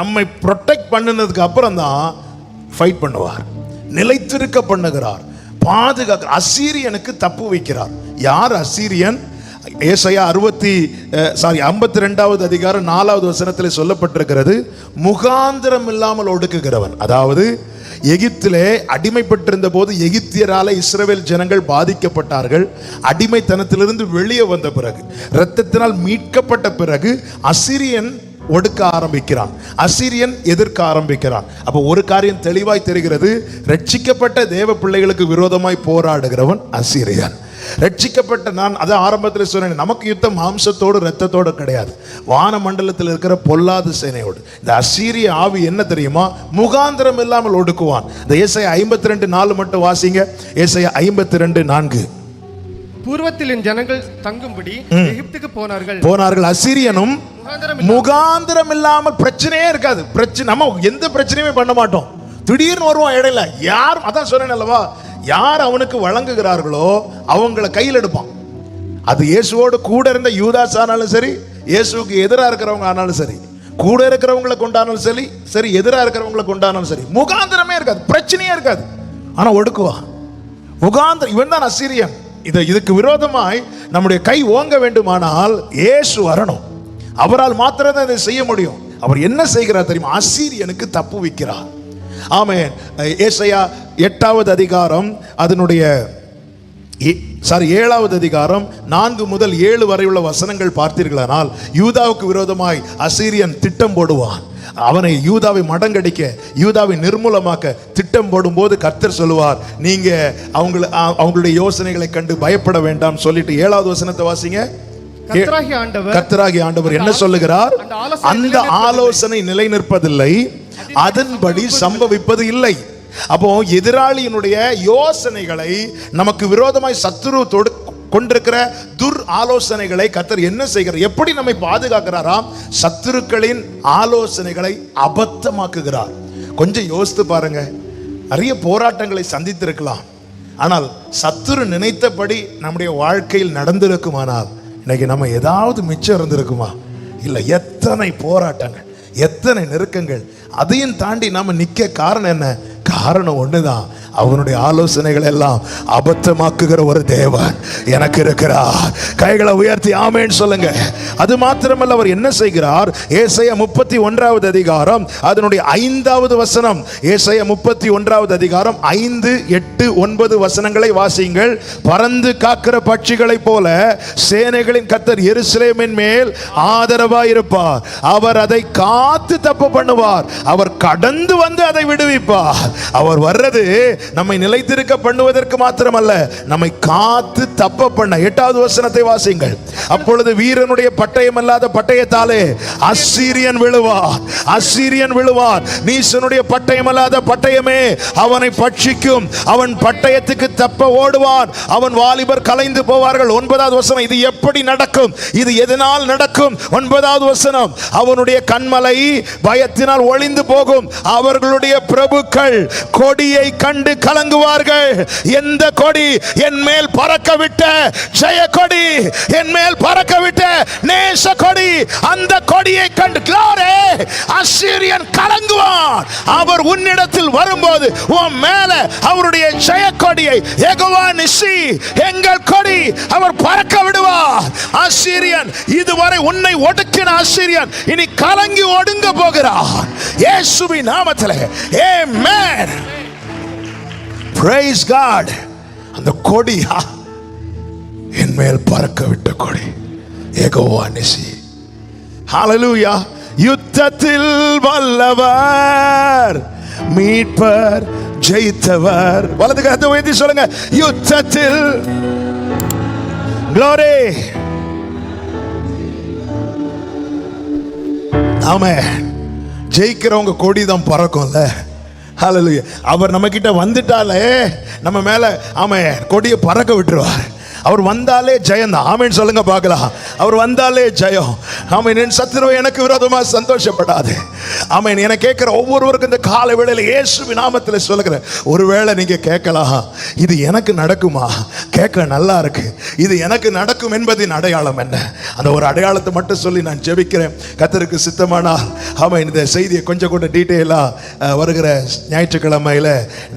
நம்மை ப்ரொடெக்ட் பண்ணினதுக்கு அப்புறம் தான் ஃபைட் பண்ணுவார். நிலைத்திருக்க பண்ணுகிறார், பாதுகாக்கிறார். அசீரியனுக்கு தப்பு வைக்கிறார். யார் அசீரியன்? ஏசாயா 52வது அதிகாரம் 4வது வசனத்தில் சொல்லப்பட்டிருக்கிறது, முகாந்திரம் இல்லாமல் ஒடுக்குகிறவன். அதாவது எகிப்திலே அடிமைப்பட்டிருந்த போது எகிப்தியரால இஸ்ரவேல் ஜனங்கள் பாதிக்கப்பட்டார்கள். அடிமைத்தனத்திலிருந்து வெளியே வந்த பிறகு, இரத்தத்தினால் மீட்கப்பட்ட பிறகு அசீரியன் ஒடுக்க ஆரம்பிக்கிறான், அசீரியன் எதிர்க்க ஆரம்பிக்கிறான். அப்போ ஒரு காரியம் தெளிவாய் தெரிகிறது, ரட்சிக்கப்பட்ட தேவ பிள்ளைகளுக்கு விரோதமாய் போராடுகிறவன் அசீரியன். ரட்சிக்கப்பட்ட நான் அதை ஆரம்பத்தில் சொன்னேன், நமக்கு யுத்தம் மாம்சத்தோடு இரத்தத்தோடு கிடையாது, வான மண்டலத்தில் இருக்கிற பொல்லாத சேனையோடு. இந்த அசீரிய ஆவி என்ன தெரியுமா? முகாந்திரம் இல்லாமல் ஒடுக்குவான். இந்த ஏசாயா 52:4 மட்டும் வாசிங்க. ஏசாயா 52:4. பூர்வத்தில் என் ஜனங்கள் தங்கும்படி எகிப்துக்கு போனார்கள். அசீரியனும் முகாந்திரம் இல்லாமல், பிரச்சனையே இருக்காது. நம்ம எந்த பிரச்சனையுமே பண்ண மாட்டோம். திடீர்னு வருவான் இடையில. யார், அதான் சொன்னேன் அல்லவா, யார் அவனுக்கு வழங்குகிறார்களோ அவங்கள கையில் எடுப்பான். அது இயேசுவோடு கூட இருந்த யூதாஸ் ஆனாலும் சரி, இயேசுவுக்கு எதிராக இருக்கிறவங்க ஆனாலும் சரி, கூட இருக்கிறவங்களை கொண்டானாலும் சரி, எதிராக இருக்கிறவங்களை கொண்டானாலும் சரி, முகாந்திரமே இருக்காது, பிரச்சனையே இருக்காது. ஆனா ஒடுக்குவான். முகாந்திரம். இவன் தான் அசீரியன். இதுக்கு விரோதமாய் நம்முடைய கை ஓங்க வேண்டுமானால் இயேசு வரணும். அவரால் மாத்திரம் இதை செய்ய முடியும். அவர் என்ன செய்கிறார் தெரியுமா? அசீரியனுக்கு தப்பு வைக்கிறார். ஆமென். ஏசாயா 8வது அதிகாரம் அதனுடைய 7வது அதிகாரம் 4 முதல் 7 வரை உள்ள வசனங்கள் பார்த்தீர்களானால், யூதாவுக்கு விரோதமாய் அசீரியன் திட்டம் போடுவான். அவனை, யூதாவை மடங்கடிக்க, யூதாவை நிர்மூலமாக்க திட்டம் போடும்போது கர்த்தர் சொல்லுவார், நீங்க அவங்களுடைய யோசனைகளை கண்டு பயப்பட வேண்டாம் சொல்லிட்டு 7வது வசனத்தை வாசிங்க. கர்த்தராகிய ஆண்டவர் என்ன சொல்லுகிறார்? அந்த ஆலோசனை நிலை நிற்பதில்லை, அதன்படி சம்பவிப்பது இல்லை. அப்போ எதிராளியினுடைய யோசனைகளை, நமக்கு விரோதமாய் சத்துரு கொண்டிருக்கிற துர் ஆலோசனைகளை கர்த்தர் என்ன செய்கிறார்? எப்படி நம்மை பாதுகாக்கிறாராம்? சத்துருக்களின் ஆலோசனைகளை அபத்தமாக்குகிறார். கொஞ்சம் யோசித்து பாருங்க. நிறைய போராட்டங்களை சந்தித்திருக்கலாம், ஆனால் சத்துரு நினைத்தபடி நம்முடைய வாழ்க்கையில் நடந்திருக்குமானால் இன்னைக்கு நம்ம ஏதாவது மிச்சம் இருந்திருக்குமா? இல்லை. எத்தனை போராட்டங்கள், எத்தனை நெருக்கங்கள், அதையும் தாண்டி நாம நிக்க காரணம் என்ன? காரணம் ஒண்ணுதான், அவனுடைய ஆலோசனைகள் எல்லாம் அபத்தமாக்குகிற ஒரு தேவன் எனக்கு இருக்கிறார். கைகளை உயர்த்தி ஆமென் சொல்லுங்க. அது மாத்திரமல்ல, அவர் என்ன செய்கிறார்? ஏசாயா 31வது அதிகாரம் அதனுடைய 5வது வசனம். ஏசாயா 31வது அதிகாரம் 5, 8, 9 வசனங்களை வாசியுங்கள். பறந்து காக்கிற பட்சிகளைப் போல சேனைகளின் கர்த்தர் எருசலேமின் மேல் ஆதரவாயிருப்பார். அவர் அதை காத்து தப்பு பண்ணுவார். அவர் கடந்து வந்து அதை விடுவிப்பார். அவர் வர்றது நம்மை நிலைத்திருக்க பண்ணுவதற்கு மாத்திரமல்ல, நம்மை காத்து தப்ப பண்ண. 8வது வசனத்தை வாசிங்கள். அப்பொழுது வீரனுடைய பட்டயம் அல்லாத பட்டயத்தாலே அசீரியன் விழுவார். அசீரியன் விழுவார். நீசனுடைய பட்டயம் அல்லாத பட்டயமே அவனை பட்சிக்கும். அவன் பட்டயத்துக்கு தப்ப ஓடுவான். அவன் வாலிபர் கலைந்து போவார்கள். 9வது வசனம். இது எப்படி நடக்கும்? இது எதனால் நடக்கும்? 9வது வசனம். அவனுடைய கண்மலை பயத்தினால் ஒளிந்து போகும். அவர்களுடைய பிரபுக்கள் கொடியை கண்டு கலங்குவார்கள். எந்த கொடி? என் மேல் பறக்க விட்ட ஜெய கொடி, என் மேல் பறக்க விட்ட நேச கொடி, அந்த கொடியை கண்டு glory, அசீரியன் கலங்குவான். அவர் உன்னிடத்தில் வரும்போது உன் மேல அவருடைய ஜெய கொடியை, யெகோவா நிசி, எங்கள் கொடி, அவர் பறக்க விடுவார். அசீரியன், இதுவரை உன்னை ஒடுக்கின அசீரியன் இனி கலங்கி ஒடுங்க போகிறார் இயேசுவின் நாமத்திலே. ஆமென். Praise God. அந்த கொடி என் மேல் பறக்க விட்ட கொடி, யெகோவா நிசி. ஹalleluya. யுத்தத்தில் வல்லவர் மீட்பர் ஜெயித்தவர். வலது கரத்தை உயர்த்தி சொல்லுங்க, யுத்தத்தில் glory. ஆமென். ஜெயிக்கிறவங்க கொடி தான் பறக்கும்ல. ஹல்லேலூயா. அவர் நம்ம கிட்ட வந்துட்டாலே நம்ம மேல ஆமென் கொடியை பறக்க விட்டுருவார். அவர் வந்தாலே ஜெயம் தான். ஆமென் சொல்லுங்க பார்க்கலாம். அவர் வந்தாலே ஜெயம். ஆமென். என் சத்துருவை எனக்கு விரோதமாக சந்தோஷப்படாது. ஆமென். என கேட்கிற ஒவ்வொருவருக்கும் இந்த காலை வேளையில் இயேசுவின் நாமத்தில் சொல்லுகிறேன். ஒருவேளை நீங்க கேட்கலாம், இது எனக்கு நடக்குமா? கேட்க நல்லா இருக்கு. இது எனக்கு நடக்கும் என்பதின் அடையாளம் என்ன? அந்த ஒரு அடையாளத்தை மட்டும் சொல்லி நான் ஜெபிக்கிறேன். கர்த்தருக்கு சித்தமானால் ஆமென் இந்த செய்தியை கொஞ்சம் கூட டீட்டெயிலாக வருகிற ஞாயிற்றுக்கிழமையில்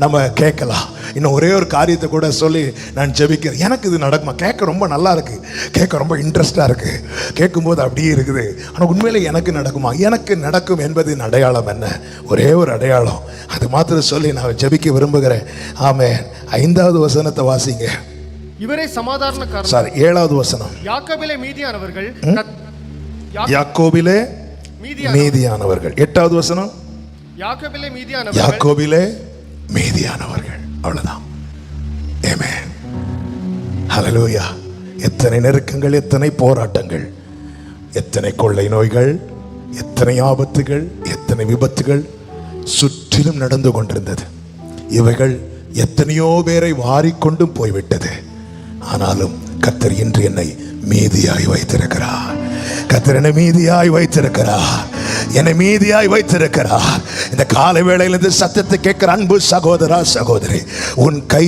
நம்ம கேட்கலாம். இன்னும் ஒரே ஒரு காரியத்தை கூட சொல்லி நான் ஜெபிக்கிறேன். எனக்கு இது நடக்குமா? கேட்க ரொம்ப நல்லா இருக்கு, கேட்க ரொம்ப இன்ட்ரெஸ்டாக இருக்கு, கேட்கும்போது அப்படியே இருக்குது. ஆனால் உண்மையிலே எனக்கு நடக்குமா? எனக்கு நடக்கும் என்பதின் அடையாளம் என்ன? ஒரே ஒரு அடையாளம், அது மாத்திரம் சொல்லி நான் ஜெபிக்க விரும்புகிறேன். ஆமென். 5வது வசனத்தை வாசிங்க. இவரே சமாதானக்காரர். சாரி, 7வது வசனம். யாக்கோபிலே மீதியானவர்கள். யாக்கோபிலே மீதியானவர்கள். 8வது வசனம். யாக்கோபிலே மீதியானவர்கள். யாக்கோபிலே மீதியானவர்கள். அவ்வளவுதான். ஆமென். ஹல்லேலூயா. எத்தனை நெருக்கங்கள், எத்தனை போராட்டங்கள், எத்தனை கொள்ளை நோய்கள், எத்தனை ஆபத்துகள், எத்தனை விபத்துகள் சுற்றிலும் நடந்து கொண்டிருந்தது. இவைகள் எத்தனையோ பேரை வாரிக்கொண்டும் போய்விட்டது. ஆனாலும் கர்த்தர் இன்று என்னை மீதியாய் வைத்திருக்கிறார். கர்த்தர் என்னை மீதியாய் வைத்திருக்கிறார். என்னை மீதியாய் வைத்திருக்கிறார். இந்த காலை வேளையில் இந்த சத்தத்தை கேட்கிற அன்பு சகோதரா சகோதரி, உன் கை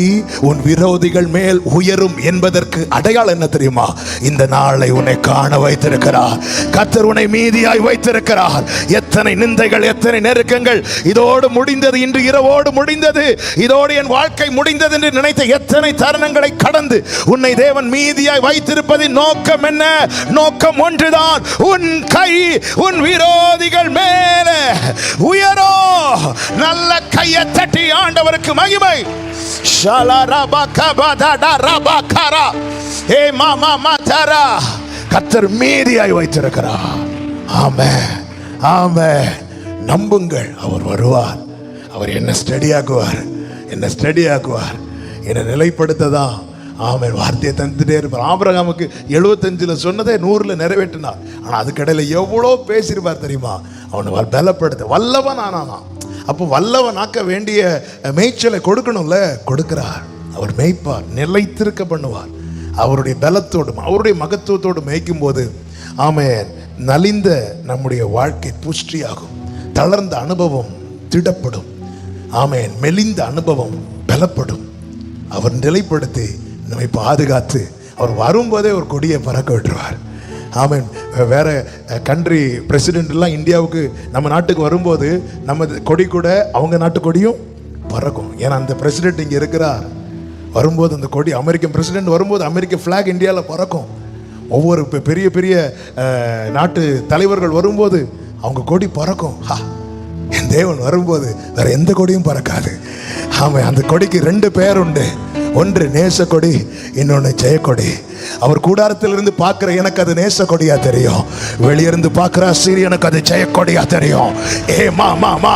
உன் விரோதிகள் மேல் உயரும் என்பதற்கு அடையாளம் என்ன தெரியுமா? இந்த நாளை உன்னை காண வைத்திருக்கிறார். கர்த்தர் உன்னை மீதியாய் வைத்திருக்கிறார். எத்தனை நிந்தைகள், எத்தனை நெருக்கங்கள், இதோடு முடிந்தது, இன்று இரவோடு முடிந்தது, இதோடு என் வாழ்க்கை முடிந்தது என்று நினைத்த எத்தனை தருணங்களை கடந்து உன்னை தேவன் மீதியாய் வைத்திருப்பதின் நோக்கம் என்ன? நோக்கம் ஒன்றுதான், உன் கை உன் விரோதிகள் மேலே உயரோ. நல்ல கையை தட்டி ஆண்டவருக்கு மகிமை. கர்த்தர் மீதியாய் வைத்திருக்கிறார். ஆமென், ஆமென். நம்புங்கள், அவர் வருவார். அவர் என்ன ஸ்டடியாக்குவார், என்ன ஸ்டடியாக்குவார், என்ன நிலைப்படுத்ததான். ஆமென். வார்த்தையை தந்துட்டே இருப்பார். ஆபிரகாமுக்கு 75 சொன்னதை 100 நிறைவேற்றினார். ஆனால் அதுக்கடையில் எவ்வளோ பேசியிருப்பார் தெரியுமா? அவனை பலப்படுத்த வல்லவன் ஆனானா. அப்போ வல்லவன் ஆக்க வேண்டிய மேய்ச்சலை கொடுக்கணும்ல, கொடுக்கிறார். அவர் மேய்ப்பார், நிலைத்திருக்க பண்ணுவார். அவருடைய பலத்தோடும் அவருடைய மகத்துவத்தோடு மேய்க்கும் போது ஆமென் நலிந்த நம்முடைய வாழ்க்கை புஷ்டியாகும். தளர்ந்த அனுபவம் திடப்படும். ஆமென். மெலிந்த அனுபவம் பலப்படும். அவர் நிலைப்படுத்தி நம்மை பாதுகாத்து அவர் வரும்போதே ஒரு கொடியை பறக்க விட்டுருவார். ஆமென். வேற கண்ட்ரி பிரசிடென்ட்லாம் இந்தியாவுக்கு நம்ம நாட்டுக்கு வரும்போது நம்ம கொடி கூட அவங்க நாட்டு கொடியும் பறக்கும். ஏன்னா அந்த பிரசிடென்ட் இங்கே இருக்கிறார். வரும்போது அந்த கொடி, அமெரிக்கன் பிரசிடென்ட் வரும்போது அமெரிக்க ஃப்ளாக் இந்தியாவில் பறக்கும். ஒவ்வொரு பெரிய பெரிய நாட்டு தலைவர்கள் வரும்போது அவங்க கொடி பறக்கும். என் தேவன் வரும்போது வேற எந்த கொடியும் பறக்காது. ஆமாம். அந்த கொடிக்கு 2 பேர் உண்டு. ஒன்று நேச கொடி, இன்னொன்று ஜெயக்கொடி. அவர் கூடாரத்திலிருந்து பார்க்கிற எனக்கு அது நேச கொடியா தெரியும். வெளியிருந்து பார்க்கிற அசீரியனுக்கு அது ஜெயக்கொடியா தெரியும். மா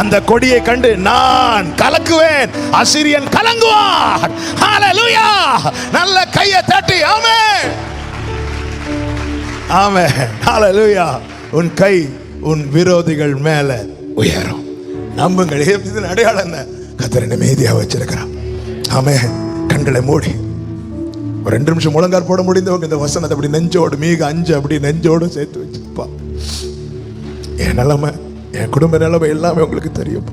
அந்த கொடியை கண்டு நான் கலக்குவேன், அசீரியன் கலங்குவான். ஹல்லேலூயா. நல்ல கையை தட்டி ஆமென், ஆமென். ஹல்லேலூயா. உன் கை உன் விரோதிகள் மேல உயரும். நம்புங்கள். இதன் அடையாளம் என்ன? கர்த்தர் என்னை மீதியா வச்சிருக்கிறார். ஆமென். கண்களை மூடி ஒரு 2 நிமிஷம் முழங்கால் போட முடிந்தவங்க இந்த வசனத்தை அப்படி நெஞ்சோடு, மீக 5 அப்படி நெஞ்சோடு சேர்த்து வச்சுப்பா. என் நிலைமை, என் குடும்ப நிலைமை எல்லாமே உங்களுக்கு தெரியும்.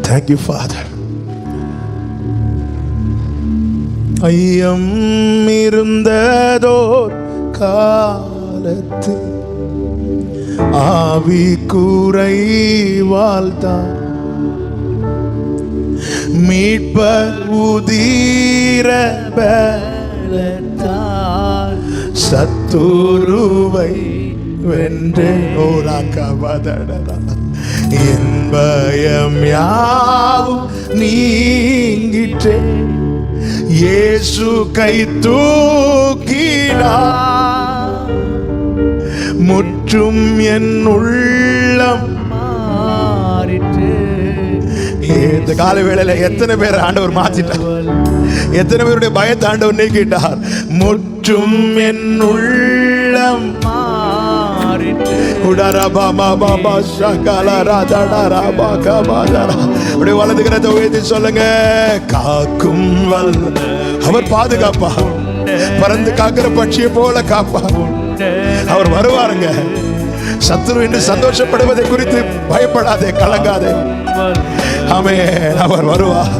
Thank you father. ஐயம் இருந்ததோர் காலத்து ஆவி கூரை வாழ்த்தான், மீட்பர் உதிர பலத்தால் சத்துருவை வென்றே. என் பயம் யாவும் நீங்கிற்றே, இயேசு கை தூக்கினார், முற்றும் என் உள்ளம் இந்த கால வேளையில எத்தனை பேர் ஆண்டவர் மாத்திட்டார், எத்தனை பேருடைய பயத்தை ஆண்டவர் நீக்கிட்டார். முற்றும் என் உள்ளம் வலது கரத்தை உயர்த்தி சொல்லுங்க. காக்கும் வல்ல அவர் பாதுகாப்பா, பறந்து காக்கிற பட்சியை போல காப்பா. அவர் வருவாருங்க. சத்துரு என்று சந்தோஷப்படுவதை குறித்து பயப்படாதே, கலங்காதே. ஆமென். அவர் வருவார்,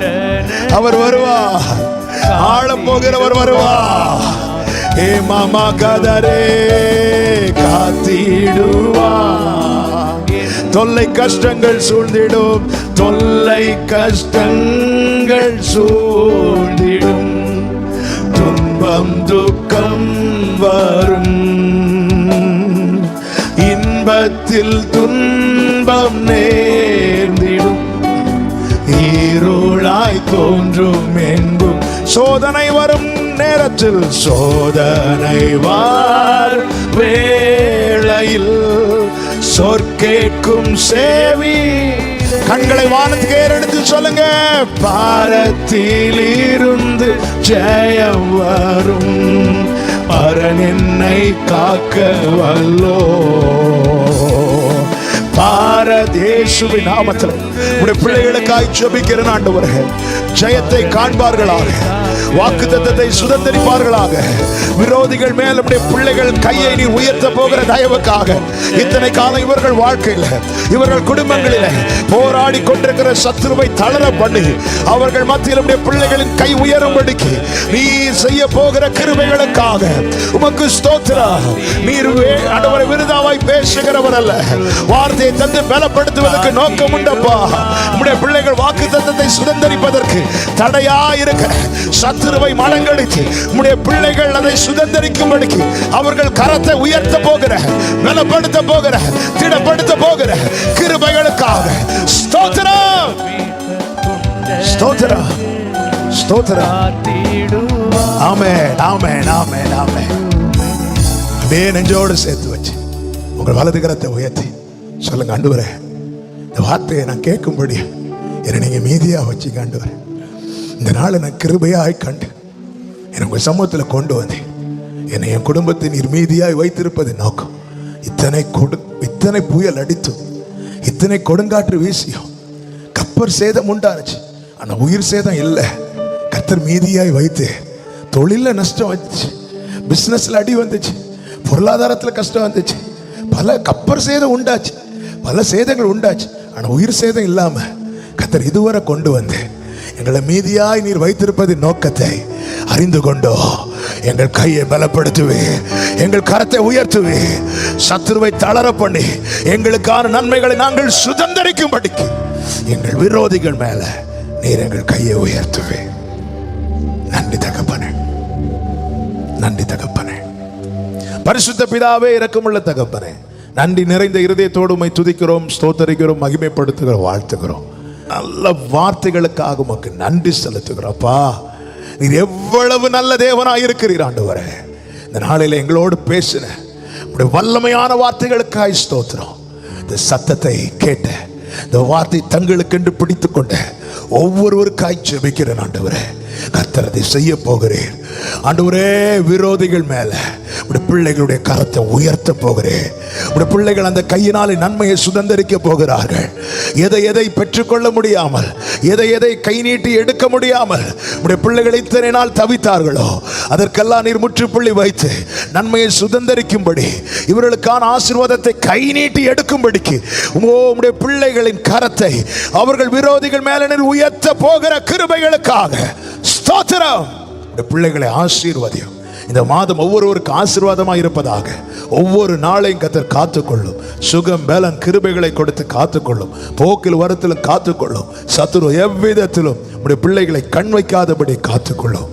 அவர் வருவார். ஆள போகிறவர் வருவார். ஏ மாமா கதரே காத்திடுவா. தொல்லை கஷ்டங்கள் சூழ்ந்திடும், தொல்லை கஷ்டங்கள் சூழ்ந்திடும், துன்பம் துக்கம் வரும், இன்பத்தில் துன்பம் நேர்ந்திடும், இருளாய் தோன்றும் எங்கும் சோதனை வரும் நேரத்தில், சோதனை வார் வேளையில் சொற்கேட்கும் சேவி. கண்களை வானத்துக்கு ஏறெடுத்து சொல்லுங்க. பாரத்தில் இருந்து ஜெயம் வரும், பரன் என்னை காக்க வல்லோ. பாரதேசுவின் நாமத்தில் உடைய பிள்ளைகளுக்காய் ஜெபிக்கிறேன் ஆண்டவரே. ஜெயத்தை காண்பார்களாக, வாக்குத்தத்தத்தை சுதந்தரிப்பார்களாக. விரோதிகள் மேல் நம்முடைய பிள்ளைகள் கையை நீ உயர்த்த போகிற தயவுக்காக இத்தனை காலம் இவர்கள் வாழ்க்கையில், இவர்கள் குடும்பங்களில் போராடி கொண்டிருக்கிற சத்துருவை தளர பண்ணி அவர்கள் மத்தியில் நம்முடைய பிள்ளைகளின் கை உயரும்படிக்கு நீ செய்ய போகிற கிருபைகளுக்காக உமக்கு ஸ்தோத்திரம். நீர் ஆண்டவரை விருதாவாய் பேசுகிறவர் அல்ல, வார்த்தையை தந்து பலப்படுத்துவதற்கு நோக்கம் உண்டப்பா. நம்முடைய பிள்ளைகள் வாக்குத்தத்தத்தை சுதந்தரிப்பதற்கு தடையா இருக்கிற சத்துருவை மடங்கடித்து நம்முடைய பிள்ளைகள் அதை சுதந்தரிக்கும்படிக்கு அவர்கள் கரத்தை உயர்த்த போகிற, பலப்படுத்த போகிற, திடப்படுத்த போகிற கிருபைகளுக்காக ஸ்தோத்திரம், ஸ்தோத்திரம், ஸ்தோத்திரம். ஆமென், ஆமென், ஆமென், ஆமென். அப்படியே நெஞ்சோடு சேர்த்து வச்சு உங்கள் வலது கரத்தை உயர்த்தி சொல்லுங்க. ஆண்டவரே, இந்த வார்த்தையை நான் கேட்கும்படி என்னை நீங்க மீதியா வச்சு ஆண்டவரே, இந்த நாளை நான் கிருபையாய் கண்டு என்னை உங்கள் சமூகத்தில் கொண்டு வந்தேன். என்னை என் குடும்பத்தை நீர் மீதியாய் வைத்திருப்பது நோக்கம். இத்தனை புயல் அடித்தும், இத்தனை கொடுங்காற்று வீசியும், கப்பர் சேதம் உண்டாச்சு, ஆனா உயிர் சேதம் இல்லை. கர்த்தர் மீதியாய் வைத்து தொழில நஷ்டம் வந்துச்சு, பிசினஸ்ல அடி வந்துச்சு, பொருளாதாரத்தில் கஷ்டம் வந்துச்சு, பல கப்பர் சேதம் உண்டாச்சு, பல சேதங்கள் உண்டாச்சு. ஆனா உயிர் சேதம் இல்லாம கர்த்தர் இதுவரை கொண்டு வந்து எங்களை மீதியாய் நீர் வைத்திருப்பது நோக்கத்தை அறிந்து கொண்டோ எங்கள் கையை பலப்படுத்துவே, எங்கள் கரத்தை உயர்த்துவே, சத்துருவை தளர பண்ணி எங்களுக்கான நன்மைகளை நாங்கள் சுதந்தரிக்கும்படிக்கு எங்கள் விரோதிகள் மேல நீர் எங்கள் கையை உயர்த்துவே. நன்றி தகப்பனே, நன்றி தகப்பனே. பரிசுத்த பிதாவே, இரக்கமுள்ள தகப்பனே, நன்றி நிறைந்த இருதயத்தோடு உம்மை துதிக்கிறோம், ஸ்தோத்தரிக்கிறோம், மகிமைப்படுத்துகிறோம், வாழ்த்துகிறோம். நல்ல வார்த்தைகளுக்காக உமக்கு நன்றி செலுத்துகிறோம்ப்பா. நீர் எவ்வளவு நல்ல தேவனாய் இருக்கிறீர் ஆண்டவரே. இந்த நாளில் எங்களோடு பேசின உடைய வல்லமையான வார்த்தைகளுக்காய் ஸ்தோத்திரம். இந்த சத்தத்தை கேட்ட, இந்த வார்த்தை தங்களுக்கென்று பிடித்துக் கொண்ட ஒவ்வொருவருக்காய் ஜெபிக்கிறேன் ஆண்டவரே. கர்த்தர் அதை செய்ய போகிறேன் ஆண்டவரே. விரோதிகள் மேல உடைய பிள்ளைகளுடைய கரத்தை உயர்த்த போகிறேன். உடைய பிள்ளைகள் அந்த கையினாலே நன்மையை சுதந்தரிக்க போகிறார்கள். எதை பெற்றுக்கொள்ள முடியாமல், எதை கை நீட்டி எடுக்க முடியாமல் உடைய பிள்ளைகள் இத்தனை நாள் தவித்தார்களோ அதற்கெல்லாம் நீர் முற்றுப்புள்ளி வைத்து நன்மையை சுதந்தரிக்கும்படி, இவர்களுக்கான ஆசீர்வாதத்தை கை நீட்டி எடுக்கும்படிக்கு உம்முடைய பிள்ளைகளின் கரத்தை அவர்கள் விரோதிகள் மேல நீர் உயர்த்த போகிற கிருபைகளுக்காக ஸ்தோத்திரம். பிள்ளைகளை ஆசீர்வதியும். இந்த மாதம் ஒவ்வொருவருக்கு ஆசீர்வாதமாக இருப்பதாக. ஒவ்வொரு நாளையும் கர்த்தர் காத்துக்கொள்ளும். சுகம், பலன், கிருபைகளை கொடுத்து காத்துக்கொள்ளும். போக்கில் வரத்திலும் காத்துக்கொள்ளும். சத்துரு எவ்விதத்திலும் உடைய பிள்ளைகளை கண் வைக்காதபடி காத்துக்கொள்ளும்.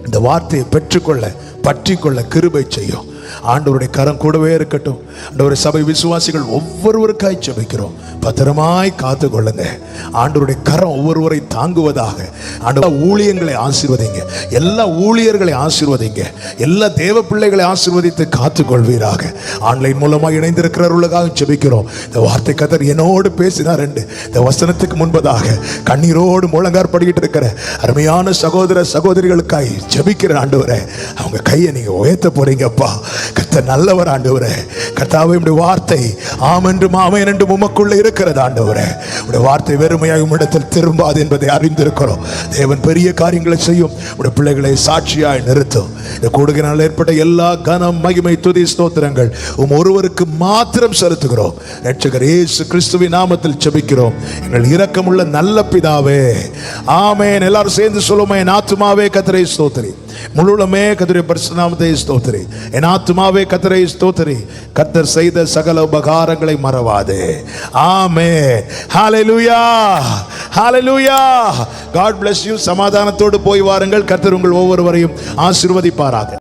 இந்த வார்த்தையை பெற்றுக்கொள்ள, பற்றிக்கொள்ள கிருபை செய்யும். ஆண்டவருடைய கரம் கூடவே இருக்கட்டும். ஆண்டவருடைய சபை விசுவாசிகள் ஒவ்வொருவருக்காய் ஜெபிக்கிறோம். பத்திரமாய் காத்து கொள்ளுங்க. ஆண்டவருடைய கரம் ஒவ்வொருவரை தாங்குவதாக. ஆண்டவர் ஊழியங்களை ஆசீர்வதிங்க, எல்லா ஊழியர்களை ஆசீர்வதிங்க, எல்லா தேவ பிள்ளைகளை ஆசீர்வதித்து காத்துக்கொள்வீராக. ஆன்லைன் மூலமாக இணைந்திருக்கிறவர்களுக்காக ஜெபிக்கிறோம். இந்த வார்த்தை கர்த்தர் என்னோடு பேசினார் என்று இந்த வசனத்துக்கு முன்பதாக கண்ணீரோடு முழங்கார் படிக்கிட்டு இருக்கிற அருமையான சகோதர சகோதரிகளுக்காய் ஜெபிக்கிற ஆண்டவரே, அவங்க கையை நீங்க உயர்த்த போறீங்கப்பா. கர்த்தர் நல்லவர் ஆண்டவரே. கர்த்தாவே, உம்முடைய வார்த்தை ஆம் என்றும் ஆமென் என்றும் உமக்குள்ள இருக்கிறது ஆண்டவரே. உம்முடைய வார்த்தை வெறுமையாக உம்மிடத்தில் திரும்பாது என்பதை அறிந்திருக்கிறோம். தேவன் பெரிய காரியங்களை செய்யும். உம்முடைய பிள்ளைகளை சாட்சியாய் நிறுத்தும். இந்த கூடுகையினால் ஏற்பட்ட எல்லா கனம் மகிமை துதி ஸ்தோத்திரங்கள் ஒருவருக்கு மாத்திரம் செலுத்துகிறோம். இரட்சகர் இயேசு கிறிஸ்துவின் நாமத்தில் ஜெபிக்கிறோம் எங்கள் இரக்கமுள்ள நல்ல பிதாவே, ஆமென். எல்லாரும் சேர்ந்து சொல்லுமே, என் ஆத்துமாவே கர்த்தரை ஸ்தோத்திரி, முழுமே கர்த்தருடைய பரிசுத்த நாமத்தை ஸ்தோத்திரி. என் ஆத்துமாவே கர்த்தரை ஸ்தோத்திரி, கர்த்தர் செய்த சகல உபகாரங்களை மறவாதே. ஆமென். ஹalleluya, ஹalleluya. God bless you. சமாதானத்தோடு போய் வாருங்கள். கர்த்தர் உங்கள் ஒவ்வொருவரையும் ஆசீர்வதிப்பாராக.